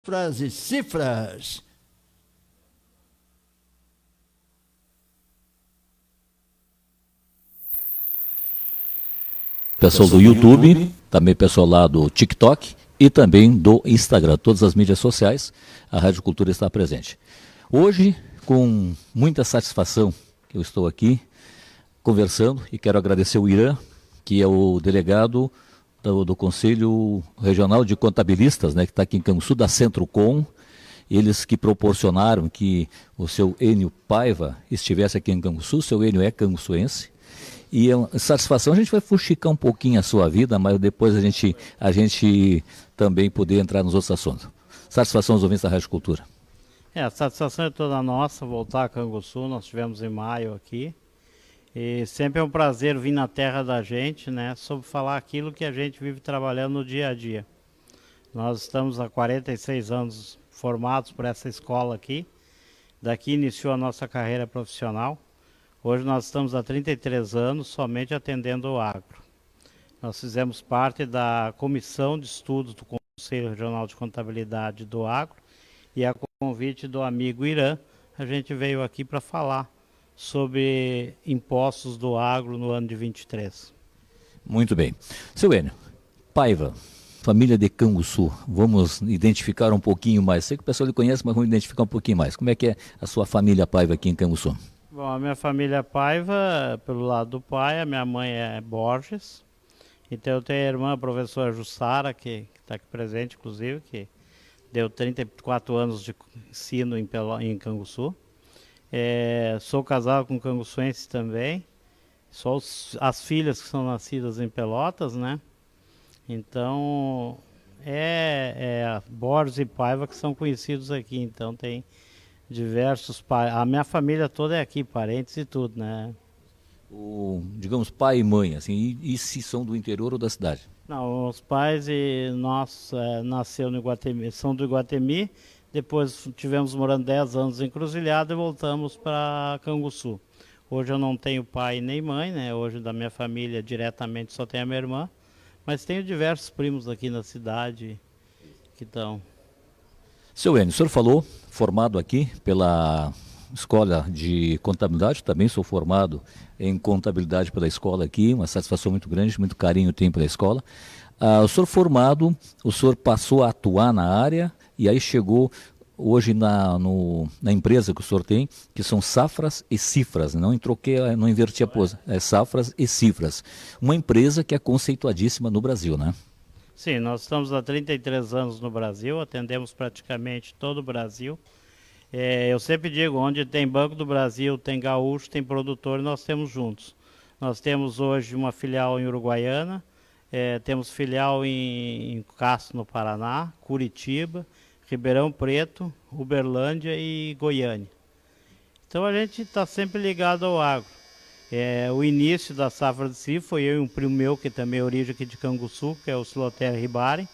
Safras e Cifras. Pessoal do YouTube, também pessoal lá do TikTok e também do Instagram, todas as mídias sociais, a Rádio Cultura está presente. Hoje, com muita satisfação, que eu estou aqui conversando e quero agradecer o Irã, que é o delegado do Conselho Regional de Contabilistas, né, que está aqui em Canguçu, da Centro-Com, eles que proporcionaram que o seu Enio Paiva estivesse aqui em Canguçu, o seu Enio é canguçuense. E é uma satisfação, a gente vai fuxicar um pouquinho a sua vida, mas depois a gente também poder entrar nos outros assuntos. Satisfação aos ouvintes da Rádio Cultura. A satisfação é toda nossa voltar a Canguçu, nós estivemos em maio aqui. E sempre é um prazer vir na terra da gente, né, sobre falar aquilo que a gente vive trabalhando no dia a dia. Nós estamos há 46 anos formados por essa escola aqui. Daqui iniciou a nossa carreira profissional. Hoje nós estamos há 33 anos somente atendendo o agro. Nós fizemos parte da comissão de estudos do Conselho Regional de Contabilidade do Agro e a convite do amigo Irã, a gente veio aqui para falar sobre impostos do agro no ano de 23. Muito bem. Seu Enio, Paiva, família de Canguçu, vamos identificar um pouquinho mais. Sei que o pessoal lhe conhece, mas vamos identificar um pouquinho mais. Como é que é a sua família Paiva aqui em Canguçu? Bom, a minha família Paiva, pelo lado do pai, a minha mãe é Borges. Então eu tenho a irmã, a professora Jussara, que está aqui presente, inclusive, que deu 34 anos de ensino em Canguçu. Sou casado com canguçuense também. Só as filhas que são nascidas em Pelotas, né? Então, Borges e Paiva que são conhecidos aqui. Então tem diversos pais. A minha família toda é aqui, parentes e tudo, né? Digamos, pai e mãe, assim, e se são do interior ou da cidade? Não, os pais nasceu no Iguatemi, são do Iguatemi, depois tivemos morando 10 anos em Cruzilhada e voltamos para Canguçu. Hoje eu não tenho pai nem mãe, né? Hoje da minha família diretamente só tenho a minha irmã, mas tenho diversos primos aqui na cidade que estão. Seu Enio, o senhor falou, formado aqui pela Escola de Contabilidade, também sou formado em Contabilidade pela escola aqui, uma satisfação muito grande, muito carinho tenho pela escola. O senhor formado, o senhor passou a atuar na área e aí chegou hoje na empresa que o senhor tem, que são Safras e Cifras, não inverti a pose, Safras e Cifras. Uma empresa que é conceituadíssima no Brasil, né? Sim, nós estamos há 33 anos no Brasil, atendemos praticamente todo o Brasil. Eu sempre digo, onde tem Banco do Brasil, tem gaúcho, tem produtor, nós temos juntos. Nós temos hoje uma filial em Uruguaiana, temos filial em Castro, no Paraná, Curitiba, Ribeirão Preto, Uberlândia e Goiânia. Então a gente está sempre ligado ao agro. O início da safra de si foi eu e um primo meu, que também é origem aqui de Canguçu, que é o Siloter Ribari.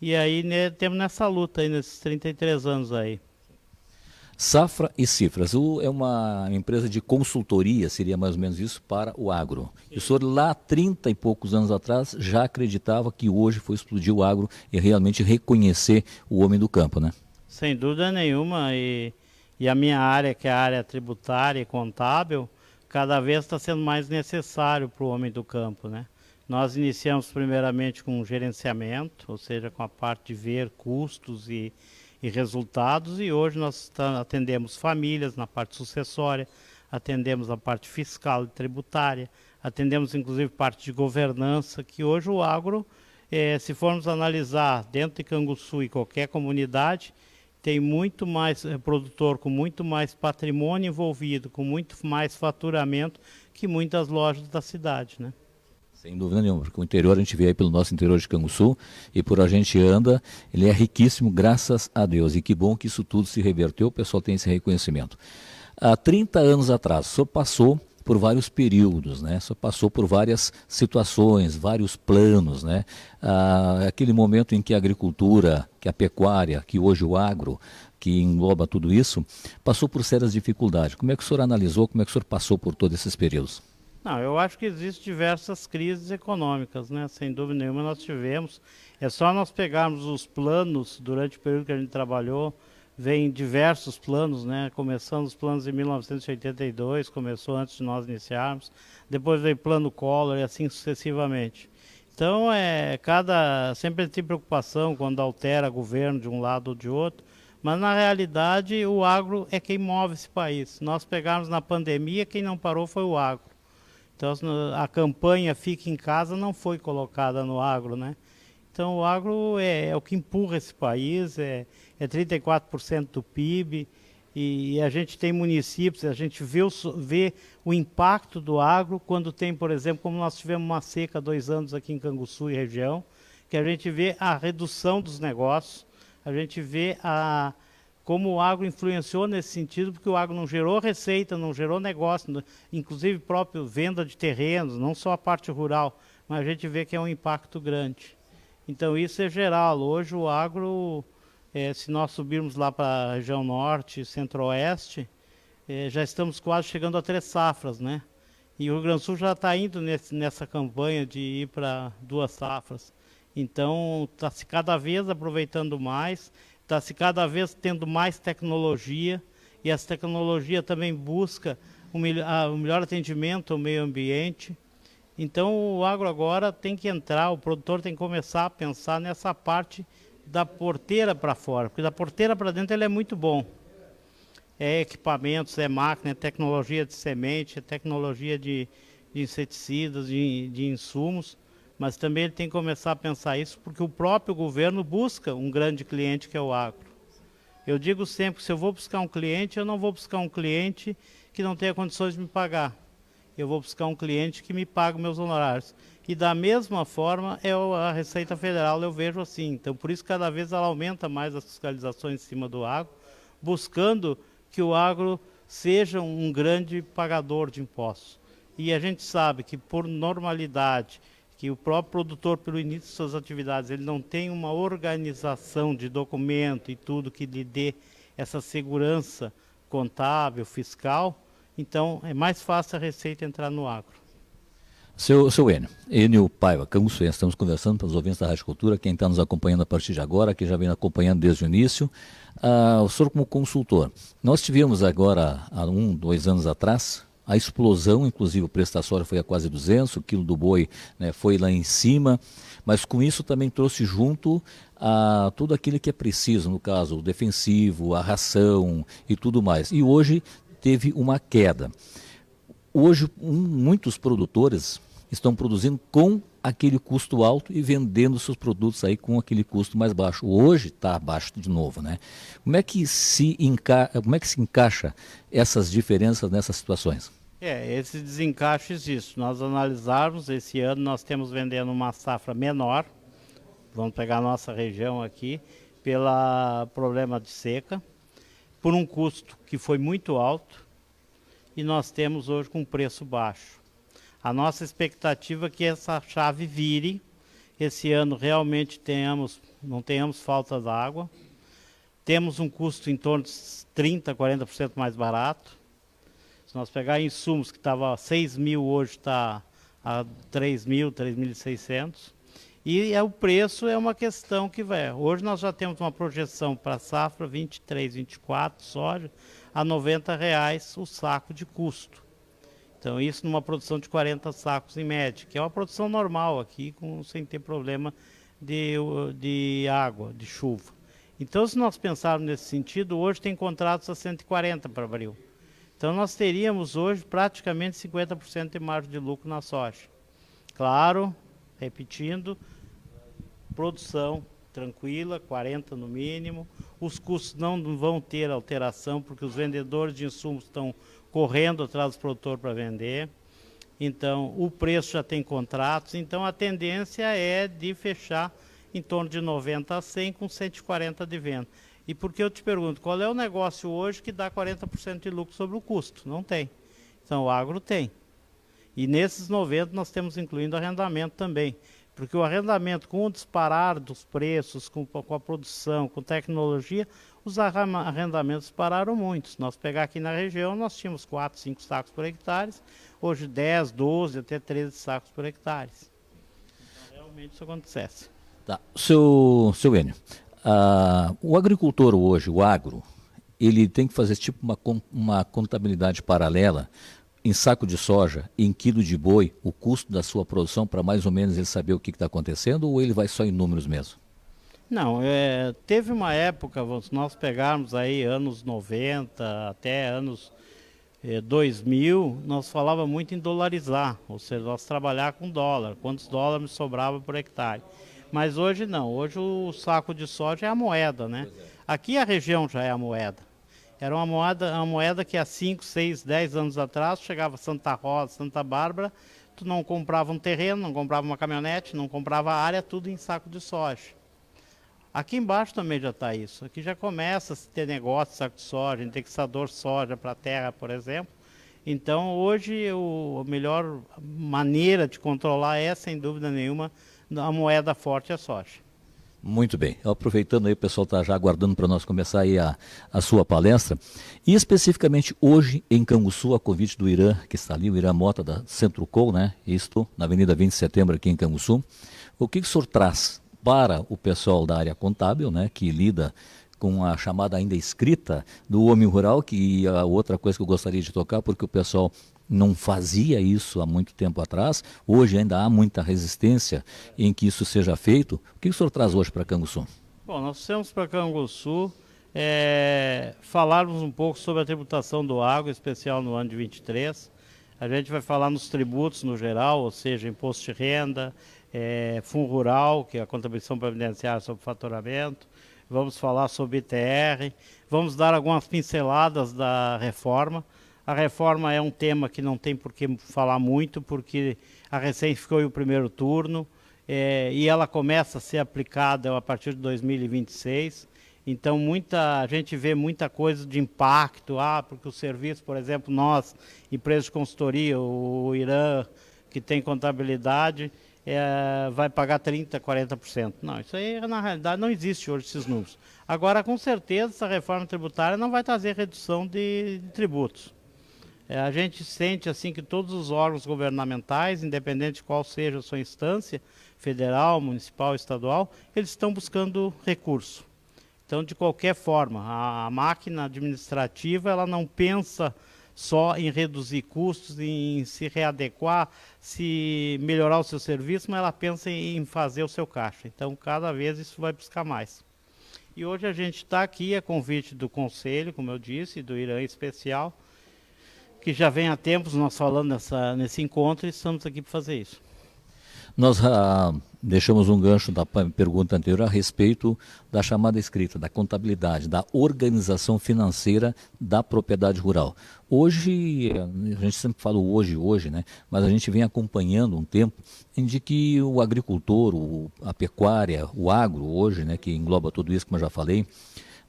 E aí temos nessa luta aí, nesses 33 anos aí. Safra e Cifras, é uma empresa de consultoria, seria mais ou menos isso, para o agro. E o senhor lá, 30 e poucos anos atrás, já acreditava que hoje foi explodir o agro e realmente reconhecer o homem do campo, né? Sem dúvida nenhuma, e a minha área, que é a área tributária e contábil, cada vez está sendo mais necessário para o homem do campo, né? Nós iniciamos primeiramente com gerenciamento, ou seja, com a parte de ver custos e resultados, e hoje nós atendemos famílias na parte sucessória, atendemos a parte fiscal e tributária, atendemos inclusive parte de governança, que hoje o agro, se formos analisar dentro de Canguçu e qualquer comunidade, tem muito mais produtor com muito mais patrimônio envolvido, com muito mais faturamento que muitas lojas da cidade, né? Sem dúvida nenhuma, porque o interior a gente vê aí pelo nosso interior de Canguçu e por a gente anda, ele é riquíssimo, graças a Deus. E que bom que isso tudo se reverteu, o pessoal tem esse reconhecimento. Há 30 anos atrás, o senhor passou por vários períodos, né? O senhor passou por várias situações, vários planos, né? Aquele momento em que a agricultura, que a pecuária, que hoje o agro, que engloba tudo isso, passou por sérias dificuldades. Como é que o senhor analisou, como é que o senhor passou por todos esses períodos? Não, eu acho que existem diversas crises econômicas, né? Sem dúvida nenhuma nós tivemos. É só nós pegarmos os planos durante o período que a gente trabalhou, vem diversos planos, né? Começando os planos em 1982, começou antes de nós iniciarmos, depois veio plano Collor e assim sucessivamente. Então, sempre tem preocupação quando altera governo de um lado ou de outro, mas na realidade o agro é quem move esse país. Se nós pegarmos na pandemia, quem não parou foi o agro. Então a campanha Fique em Casa não foi colocada no agro, né? Então o agro é o que empurra esse país, é 34% do PIB, e a gente tem municípios, a gente vê o impacto do agro quando tem, por exemplo, como nós tivemos uma seca há 2 anos aqui em Canguçu e região, que a gente vê a redução dos negócios, a gente vê como o agro influenciou nesse sentido, porque o agro não gerou receita, não gerou negócio, inclusive próprio venda de terrenos, não só a parte rural, mas a gente vê que é um impacto grande. Então isso é geral. Hoje o agro, se nós subirmos lá para a região norte, centro-oeste, já estamos quase chegando a 3 safras, né? E o Rio Grande do Sul já está indo nessa campanha de ir para 2 safras. Então está se cada vez aproveitando mais, está se cada vez tendo mais tecnologia, e essa tecnologia também busca o melhor atendimento ao meio ambiente. Então o agro agora tem que entrar, o produtor tem que começar a pensar nessa parte da porteira para fora, porque da porteira para dentro ele é muito bom. É equipamentos, é máquina, é tecnologia de semente, é tecnologia de inseticidas, de insumos, mas também ele tem que começar a pensar isso, porque o próprio governo busca um grande cliente que é o agro. Eu digo sempre que se eu vou buscar um cliente, eu não vou buscar um cliente que não tenha condições de me pagar. Eu vou buscar um cliente que me pague meus honorários. E da mesma forma, a Receita Federal eu vejo assim. Então, por isso, cada vez ela aumenta mais as fiscalizações em cima do agro, buscando que o agro seja um grande pagador de impostos. E a gente sabe que, por normalidade, que o próprio produtor, pelo início de suas atividades, ele não tem uma organização de documento e tudo que lhe dê essa segurança contábil, fiscal, então é mais fácil a Receita entrar no agro. Seu Enio Paiva, Canguçuense, estamos conversando para os ouvintes da Rádio Cultura, quem está nos acompanhando a partir de agora, que já vem acompanhando desde o início. O senhor como consultor, nós tivemos agora, há 2 anos atrás, a explosão, inclusive o preço da soja foi a quase 200, o quilo do boi, né, foi lá em cima, mas com isso também trouxe junto a tudo aquilo que é preciso, no caso o defensivo, a ração e tudo mais. E hoje teve uma queda. Hoje muitos produtores estão produzindo com aquele custo alto e vendendo seus produtos aí com aquele custo mais baixo. Hoje está abaixo de novo, né? Como é que se encaixa essas diferenças nessas situações? Esse desencaixe existe. Nós analisarmos, esse ano nós temos vendendo uma safra menor, vamos pegar a nossa região aqui, pelo problema de seca, por um custo que foi muito alto, e nós temos hoje com preço baixo. A nossa expectativa é que essa chave vire, esse ano realmente não tenhamos falta d'água, temos um custo em torno de 30%, 40% mais barato. Se nós pegar insumos que estava a 6 mil, hoje está a 3 mil, 3.600. E o preço é uma questão que vai. Hoje nós já temos uma projeção para a safra 23, 24, soja, a R$90 o saco de custo. Então isso numa produção de 40 sacos em média, que é uma produção normal aqui, sem ter problema de água, de chuva. Então se nós pensarmos nesse sentido, hoje tem contratos a 140 para abril. Então nós teríamos hoje praticamente 50% de margem de lucro na soja. Claro, repetindo, produção tranquila, 40 no mínimo. Os custos não vão ter alteração, porque os vendedores de insumos estão correndo atrás do produtor para vender. Então o preço já tem contratos, então a tendência é de fechar em torno de 90 a 100 com 140 de venda. E por que eu te pergunto, qual é o negócio hoje que dá 40% de lucro sobre o custo? Não tem. Então o agro tem. E nesses 90 nós temos incluindo arrendamento também. Porque o arrendamento, com o disparar dos preços, com a produção, com tecnologia, os arrendamentos dispararam muito. Se nós pegar aqui na região, nós tínhamos 4, 5 sacos por hectare. hoje 10, 12, até 13 sacos por hectare. Então, realmente isso acontece. Tá. Seu Enio, o agricultor hoje, o agro, ele tem que fazer tipo uma contabilidade paralela em saco de soja, em quilo de boi, o custo da sua produção para mais ou menos ele saber o que está acontecendo, ou ele vai só em números mesmo? Não, teve uma época, se nós pegarmos aí anos 90 até anos 2000, nós falava muito em dolarizar, ou seja, nós trabalhar com dólar, quantos dólares sobrava por hectare. Mas hoje não, hoje o saco de soja é a moeda, né? Aqui a região já é a moeda. Era uma moeda que há 5, 6, 10 anos atrás chegava Santa Rosa, Santa Bárbara, tu não comprava um terreno, não comprava uma caminhonete, não comprava área, tudo em saco de soja. Aqui embaixo também já está isso. Aqui já começa a se ter negócio de saco de soja, indexador soja para a terra, por exemplo. Então hoje a melhor maneira de controlar é, sem dúvida nenhuma, a moeda forte é a soja. Muito bem. Aproveitando aí, o pessoal está já aguardando para nós começar aí a sua palestra. E especificamente hoje em Canguçu, a convite do Irã, que está ali, o Irã Mota da Centro-Col, né? Isto, na Avenida 20 de Setembro, aqui em Canguçu. O que o senhor traz para o pessoal da área contábil, né? Que lida com a chamada ainda escrita do homem rural, que a outra coisa que eu gostaria de tocar, porque o pessoal não fazia isso há muito tempo atrás, hoje ainda há muita resistência em que isso seja feito. O que o senhor traz hoje para Canguçu? Bom, nós temos para Canguçu falarmos um pouco sobre a tributação do agro, em especial no ano de 23. A gente vai falar nos tributos no geral, ou seja, imposto de renda, fundo rural, que é a contribuição previdenciária sobre faturamento. Vamos falar sobre ITR, vamos dar algumas pinceladas da reforma. A reforma é um tema que não tem por que falar muito, porque a recém ficou em o primeiro turno e ela começa a ser aplicada a partir de 2026. Então a gente vê muita coisa de impacto, porque o serviço, por exemplo, nós, empresas de consultoria, o Irã, que tem contabilidade, vai pagar 30%, 40%. Não, isso aí na realidade não existe hoje esses números. Agora, com certeza, essa reforma tributária não vai trazer redução de tributos. A gente sente assim que todos os órgãos governamentais, independente de qual seja a sua instância, federal, municipal, estadual, eles estão buscando recurso. Então, de qualquer forma, a máquina administrativa ela não pensa só em reduzir custos, em se readequar, se melhorar o seu serviço, mas ela pensa em fazer o seu caixa. Então, cada vez isso vai buscar mais. E hoje a gente está aqui a convite do Conselho, como eu disse, do Irã especial, que já vem há tempos nós falando nesse encontro e estamos aqui para fazer isso. Nós deixamos um gancho da pergunta anterior a respeito da chamada escrita, da contabilidade, da organização financeira da propriedade rural. Hoje, a gente sempre fala hoje, né? Mas a gente vem acompanhando um tempo em que o agricultor, a pecuária, o agro hoje, né, que engloba tudo isso, como eu já falei,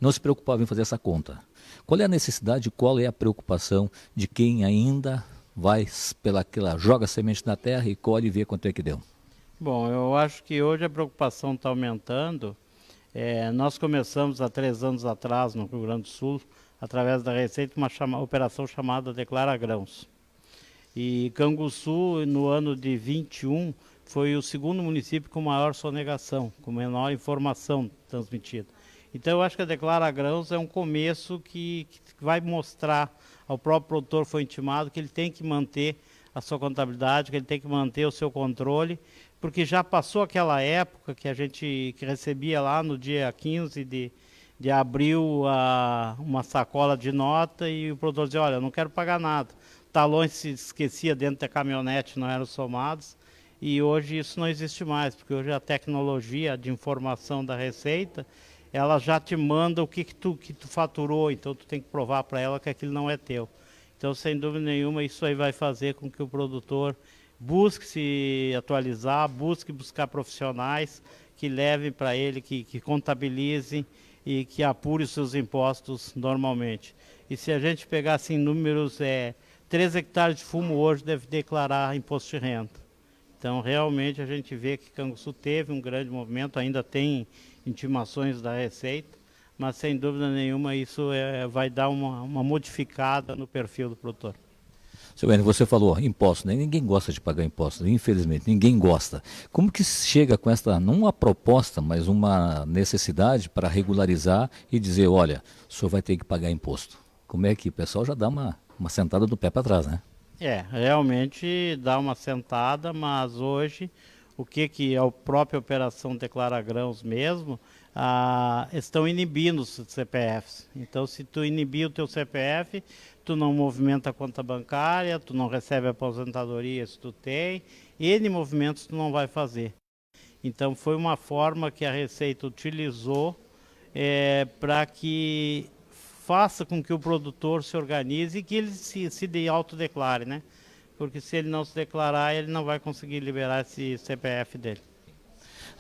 não se preocupava em fazer essa conta. Qual é a necessidade, qual é a preocupação de quem ainda vai joga a semente na terra e colhe e vê quanto é que deu? Bom, eu acho que hoje a preocupação está aumentando. Nós começamos há 3 anos atrás no Rio Grande do Sul, através da Receita, uma operação chamada Declara Grãos. E Canguçu, no ano de 21, foi o segundo município com maior sonegação, com menor informação transmitida. Então eu acho que a Declara Grãos é um começo que vai mostrar ao próprio produtor, foi intimado, que ele tem que manter a sua contabilidade, que ele tem que manter o seu controle, porque já passou aquela época que a gente recebia lá no dia 15 de abril uma sacola de nota e o produtor dizia, olha, eu não quero pagar nada. Talões se esquecia dentro da caminhonete, não eram somados, e hoje isso não existe mais, porque hoje a tecnologia de informação da Receita, ela já te manda o que tu faturou, então tu tem que provar para ela que aquilo não é teu. Então, sem dúvida nenhuma, isso aí vai fazer com que o produtor busque se atualizar, busque buscar profissionais que levem para ele, que contabilizem e que apure os seus impostos normalmente. E se a gente pegar assim números, 3 hectares de fumo hoje deve declarar imposto de renda. Então, realmente, a gente vê que Canguçu teve um grande movimento, ainda tem intimações da Receita, mas sem dúvida nenhuma isso vai dar uma modificada no perfil do produtor. Seu Enio, você falou impostos, né? Ninguém gosta de pagar impostos, infelizmente, ninguém gosta. Como que se chega com esta, não uma proposta, mas uma necessidade para regularizar e dizer, olha, o senhor vai ter que pagar imposto? Como é que o pessoal já dá uma sentada do pé para trás, né? Realmente dá uma sentada, mas hoje o que é a própria Operação Declara Grãos mesmo, estão inibindo os CPFs. Então, se tu inibir o teu CPF, tu não movimenta a conta bancária, tu não recebe aposentadoria se tu tem, N movimentos tu não vai fazer. Então, foi uma forma que a Receita utilizou para que faça com que o produtor se organize e que ele se autodeclare, né? Porque se ele não se declarar, ele não vai conseguir liberar esse CPF dele.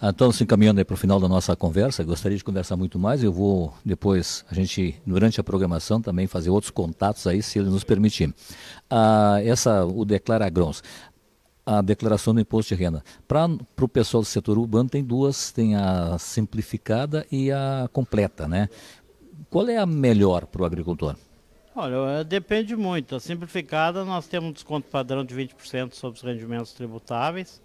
Então, se encaminhando para o final da nossa conversa, gostaria de conversar muito mais. Eu vou depois, durante a programação, também fazer outros contatos aí, se ele nos permitir. O Declara Grãos, a declaração do imposto de renda. Para o pessoal do setor urbano, tem duas, tem a simplificada e a completa, né? Qual é a melhor para o agricultor? Olha, depende muito. A simplificada, nós temos um desconto padrão de 20% sobre os rendimentos tributáveis,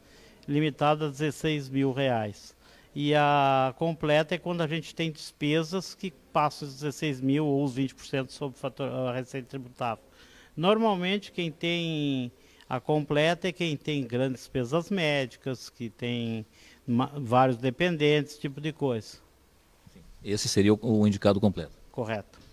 limitado a R$16.000. E a completa é quando a gente tem despesas que passam os 16 mil ou os 20% sobre a receita tributável. Normalmente, quem tem a completa é quem tem grandes despesas médicas, que tem vários dependentes, esse tipo de coisa. Esse seria o indicado completo. Correto.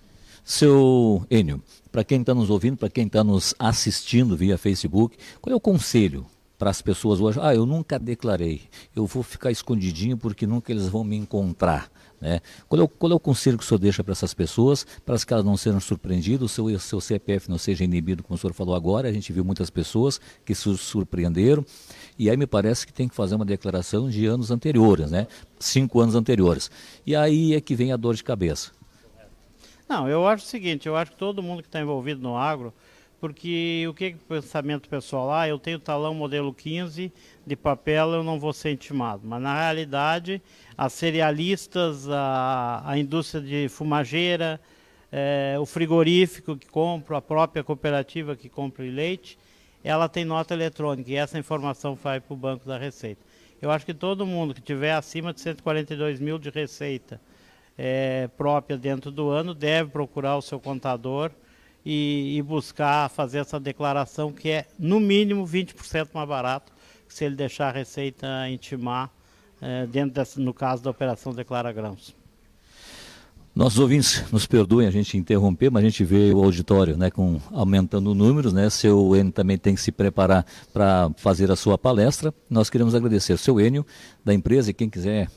Seu Enio, para quem está nos ouvindo, para quem está nos assistindo via Facebook, qual é o conselho para as pessoas hoje? Eu nunca declarei, eu vou ficar escondidinho porque nunca eles vão me encontrar, né? Qual é o conselho que o senhor deixa para essas pessoas, para que elas não sejam surpreendidas, o seu CPF não seja inibido, como o senhor falou agora? A gente viu muitas pessoas que se surpreenderam, e aí me parece que tem que fazer uma declaração de anos anteriores, né? 5 anos anteriores. E aí é que vem a dor de cabeça. Não, eu acho o seguinte, eu acho que todo mundo que está envolvido no agro, porque o que é o pensamento pessoal? Eu tenho talão modelo 15 de papel, eu não vou ser intimado. Mas na realidade, as cerealistas, a indústria de fumageira, o frigorífico que compra, a própria cooperativa que compra leite, ela tem nota eletrônica e essa informação vai para o Banco da Receita. Eu acho que todo mundo que tiver acima de 142 mil de receita própria dentro do ano deve procurar o seu contador e buscar fazer essa declaração, que é no mínimo 20% mais barato que se ele deixar a Receita intimar no caso da Operação Declara Grãos. Nossos ouvintes, nos perdoem a gente interromper, mas a gente vê o auditório, né, aumentando números, né? Seu Enio também tem que se preparar para fazer a sua palestra. Nós queremos agradecer seu Enio, da empresa, e quem quiser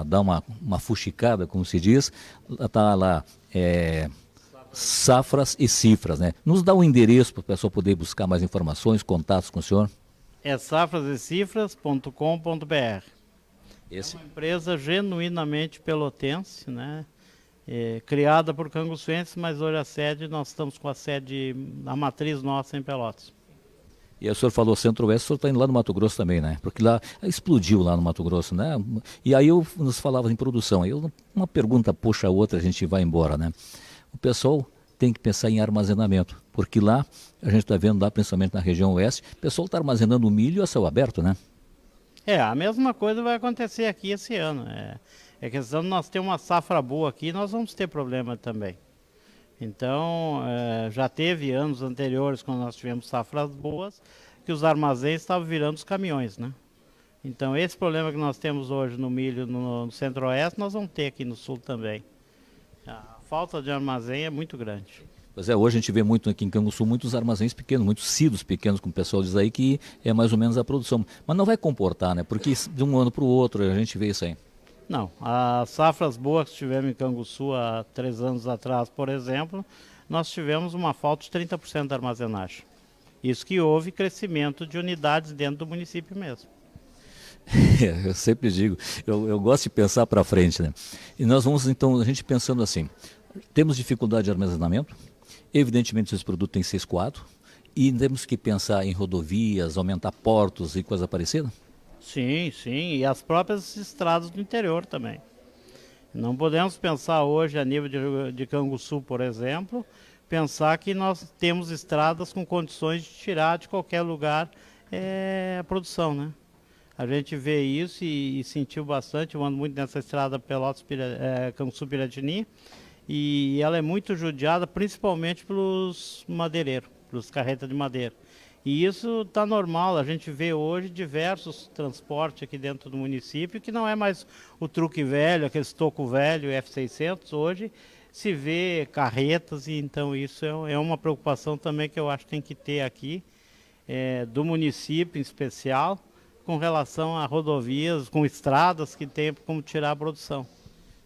dar uma fuxicada, como se diz, está lá, Safras e Cifras, né? Nos dá o endereço para o pessoal poder buscar mais informações, contatos com o senhor. É safrasecifras.com.br. É uma empresa genuinamente pelotense, né? Criada por canguçuenses, mas hoje nós estamos com a matriz nossa em Pelotas. E o senhor falou Centro-Oeste, o senhor está indo lá no Mato Grosso também, né? Porque lá explodiu lá no Mato Grosso, né? E aí nos falava em produção, uma pergunta puxa a outra, a gente vai embora, né? O pessoal tem que pensar em armazenamento, porque lá, a gente está vendo lá, principalmente na região oeste, o pessoal está armazenando milho a céu aberto, né? A mesma coisa vai acontecer aqui esse ano. É questão de nós ter uma safra boa aqui, nós vamos ter problema também. Então, já teve anos anteriores, quando nós tivemos safras boas, que os armazéns estavam virando os caminhões, né? Então, esse problema que nós temos hoje no milho no Centro-Oeste, nós vamos ter aqui no Sul também. A falta de armazém é muito grande. Pois hoje a gente vê muito aqui em Canguçu, muitos armazéns pequenos, muitos silos pequenos, como o pessoal diz aí, que é mais ou menos a produção. Mas não vai comportar, né? Porque de um ano para o outro a gente vê isso aí. Não, as safras boas que tivemos em Canguçu há 3 anos atrás, por exemplo, nós tivemos uma falta de 30% da armazenagem. Isso que houve crescimento de unidades dentro do município mesmo. Eu sempre digo, eu gosto de pensar para frente, né? E nós vamos então, a gente pensando assim, temos dificuldade de armazenamento, evidentemente esse produto tem que ser escoado, e temos que pensar em rodovias, aumentar portos e coisa parecida? Sim, e as próprias estradas do interior também. Não podemos pensar hoje a nível de Canguçu, por exemplo, pensar que nós temos estradas com condições de tirar de qualquer lugar a produção, né? A gente vê isso e sentiu bastante. Eu ando muito nessa estrada Canguçu-Piratini, e ela é muito judiada, principalmente pelos madeireiros, pelos carretas de madeira. E isso está normal, a gente vê hoje diversos transportes aqui dentro do município, que não é mais o truque velho, aquele estoco velho, F600, hoje se vê carretas, e então isso é uma preocupação também que eu acho que tem que ter aqui, do município em especial, com relação a rodovias, com estradas que tem como tirar a produção.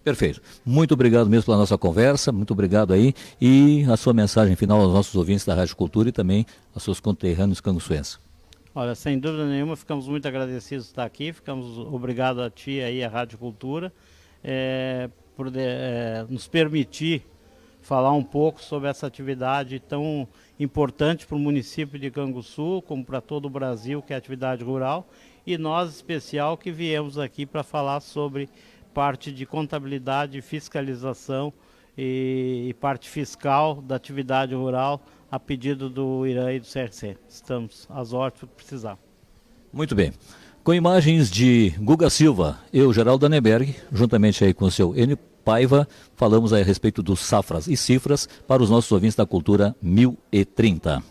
Perfeito. Muito obrigado mesmo pela nossa conversa, muito obrigado aí. E a sua mensagem final aos nossos ouvintes da Rádio Cultura e também aos seus conterrâneos canguçuenses. Olha, sem dúvida nenhuma, ficamos muito agradecidos de estar aqui, ficamos obrigado a ti aí, a Rádio Cultura, por nos permitir falar um pouco sobre essa atividade tão importante para o município de Canguçu, como para todo o Brasil, que é a atividade rural, e nós, em especial, que viemos aqui para falar sobre parte de contabilidade, fiscalização e parte fiscal da atividade rural, a pedido do IRAM e do CRC. Estamos às ordens para precisar. Muito bem. Com imagens de Guga Silva, eu, Geraldo Anneberg, juntamente aí com o seu Enio Paiva, falamos aí a respeito dos safras e cifras para os nossos ouvintes da Cultura 1030.